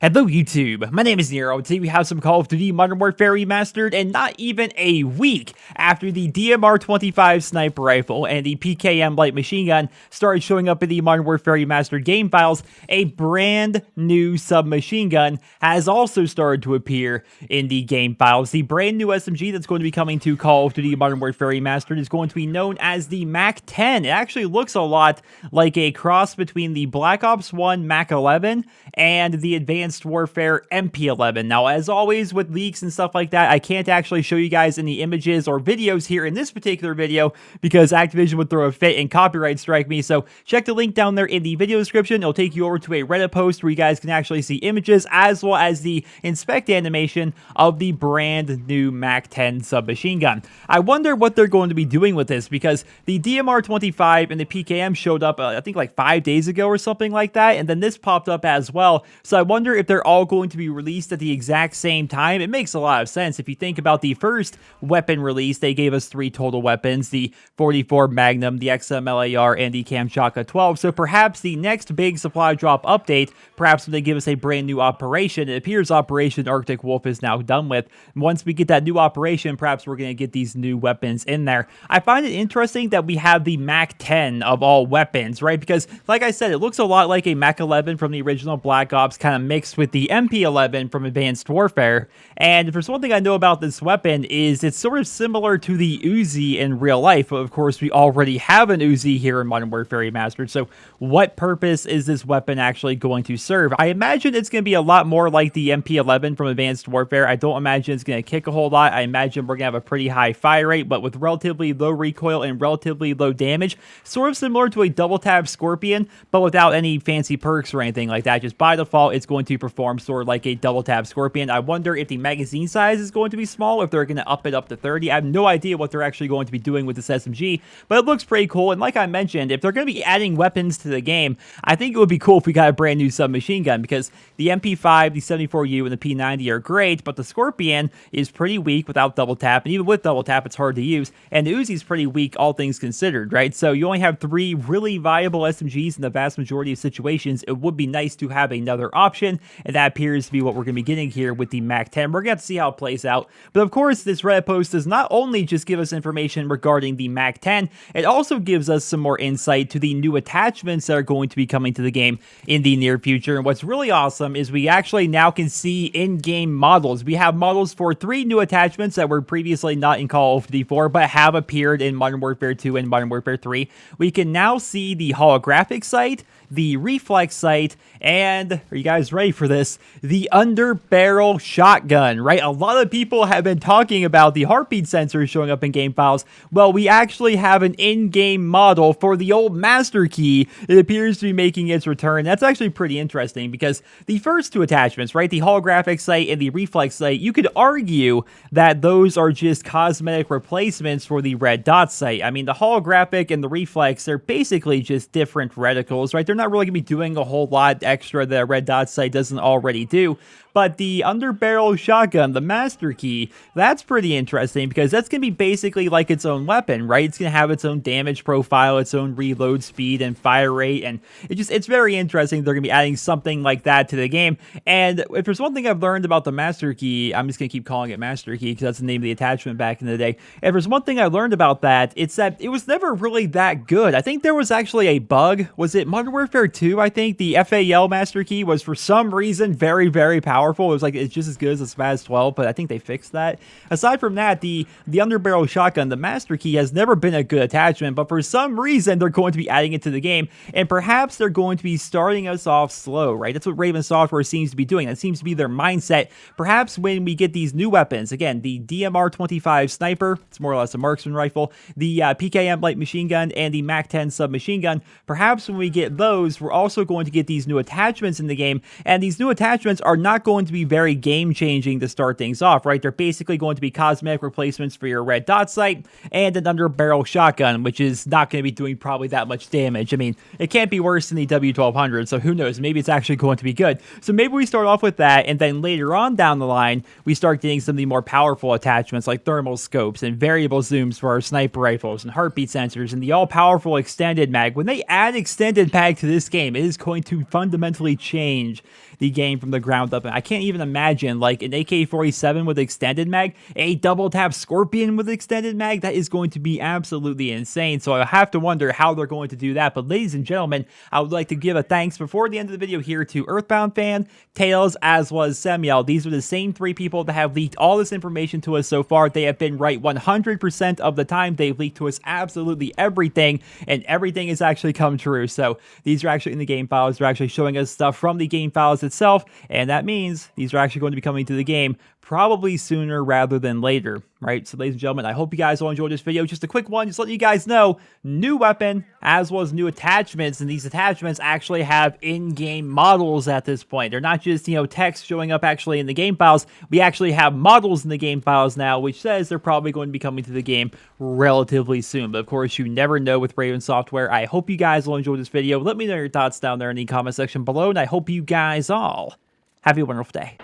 Hello YouTube, my name is Nero. Today we have some Call of Duty Modern Warfare Remastered, and not even a week after the DMR-25 sniper rifle and the PKM light machine gun started showing up in the Modern Warfare Remastered game files, a brand new submachine gun has also started to appear in the game files. The brand new SMG that's going to be coming to Call of Duty Modern Warfare Remastered is going to be known as the MAC-10. It actually looks a lot like a cross between the Black Ops 1 MAC-11 and the Advanced Warfare MP11. Now, as always with leaks and stuff like that, I can't actually show you guys any images or videos here in this particular video because Activision would throw a fit and copyright strike me. So check the link down there in the video description. It'll take you over to a Reddit post where you guys can actually see images as well as the inspect animation of the brand new MAC-10 submachine gun. I wonder what they're going to be doing with this because the DMR-25 and the PKM showed up, I think like 5 days ago or something like that, and then this popped up as well. So I wonder if they're all going to be released at the exact same time. It makes a lot of sense. If you think about the first weapon release, they gave us 3 total weapons, the 44 Magnum, the XMLAR, and the Kamchatka 12. So perhaps the next big supply drop update, perhaps when they give us a brand new operation, it appears Operation Arctic Wolf is now done with. Once we get that new operation, perhaps we're going to get these new weapons in there. I find it interesting that we have the MAC-10 of all weapons, right? Because like I said, it looks a lot like a MAC-11 from the original Black Ops, kind of mixed with the MP11 from Advanced Warfare. And if there's one thing I know about this weapon is it's sort of similar to the Uzi in real life. But of course, we already have an Uzi here in Modern Warfare Remastered. So what purpose is this weapon actually going to serve? I imagine it's going to be a lot more like the MP11 from Advanced Warfare. I don't imagine it's going to kick a whole lot. I imagine we're going to have a pretty high fire rate, but with relatively low recoil and relatively low damage. Sort of similar to a double tap Scorpion, but without any fancy perks or anything like that. Just by default, it's going to perform sort of like a double tap Scorpion. I wonder if the magazine size is going to be small, if they're going to up it up to 30. I have no idea what they're actually going to be doing with this SMG, but it looks pretty cool. And like I mentioned, if they're going to be adding weapons to the game, I think it would be cool if we got a brand new submachine gun, because the MP5, the 74U, and the P90 are great, but the Scorpion is pretty weak without double tap, and even with double tap, it's hard to use. And the Uzi is pretty weak, all things considered, right? So you only have 3 really viable SMGs in the vast majority of situations. It would be nice to have another option, and that appears to be what we're going to be getting here with the MAC-10. We're going to have to see how it plays out. But of course, this Reddit post does not only just give us information regarding the MAC-10, it also gives us some more insight to the new attachments that are going to be coming to the game in the near future. And what's really awesome is we actually now can see in-game models. We have models for 3 new attachments that were previously not in Call of Duty 4, but have appeared in Modern Warfare 2 and Modern Warfare 3. We can now see the holographic sight, the reflex sight, and are you guys ready for this? The underbarrel shotgun, right? A lot of people have been talking about the heartbeat sensor showing up in game files. Well, we actually have an in-game model for the old Master Key. It appears to be making its return. That's actually pretty interesting because the first 2 attachments, right? The holographic sight and the reflex sight, you could argue that those are just cosmetic replacements for the red dot sight. I mean, the holographic and the reflex, they're basically just different reticles, right? They're not really going to be doing a whole lot extra that a red dot sight doesn't already do. But the underbarrel shotgun, the Master Key, that's pretty interesting because that's going to be basically like its own weapon, right? It's going to have its own damage profile, its own reload speed and fire rate, and it's very interesting. They're going to be adding something like that to the game. And if there's one thing I've learned about the Master Key, I'm just going to keep calling it Master Key because that's the name of the attachment back in the day. If there's one thing I learned about that, it's that it was never really that good. I think there was actually a bug. Was it Modern Warfare 2? I think the FAL Master Key was for some reason very, very powerful. It was like, it's just as good as the SPAS 12, but I think they fixed that. Aside from that, the underbarrel shotgun, the Master Key, has never been a good attachment, but for some reason, they're going to be adding it to the game, and perhaps they're going to be starting us off slow, right? That's what Raven Software seems to be doing. That seems to be their mindset. Perhaps when we get these new weapons, again, the DMR-25 sniper, it's more or less a marksman rifle, the PKM light machine gun, and the MAC-10 submachine gun, perhaps when we get those, we're also going to get these new attachments in the game, and these new attachments are not going going to be very game-changing to start things off, right? They're basically going to be cosmetic replacements for your red dot sight and an under-barrel shotgun, which is not going to be doing probably that much damage. I mean, it can't be worse than the W1200, so who knows? Maybe it's actually going to be good. So maybe we start off with that, and then later on down the line, we start getting some of the more powerful attachments like thermal scopes and variable zooms for our sniper rifles and heartbeat sensors and the all-powerful extended mag. When they add extended mag to this game, it is going to fundamentally change the game from the ground up. And I can't even imagine like an AK-47 with extended mag, a double tap Scorpion with extended mag. That is going to be absolutely insane. So I have to wonder how they're going to do that. But ladies and gentlemen, I would like to give a thanks before the end of the video here to Earthbound Fan, Tails, as well as Samuel. These are the same three people that have leaked all this information to us so far. They have been right 100% of the time. They've leaked to us absolutely everything, and everything has actually come true. So these are actually in the game files. They're actually showing us stuff from the game files itself, and that means these are actually going to be coming to the game probably sooner rather than later, right? So ladies and gentlemen, I hope you guys all enjoyed this video. Just a quick one, just letting you guys know, new weapon as well as new attachments, and these attachments actually have in-game models at this point. They're not just, text showing up actually in the game files. We actually have models in the game files now, which says they're probably going to be coming to the game relatively soon. But of course, you never know with Raven Software. I hope you guys will enjoy this video. Let me know your thoughts down there in the comment section below, and I hope you guys all have a wonderful day.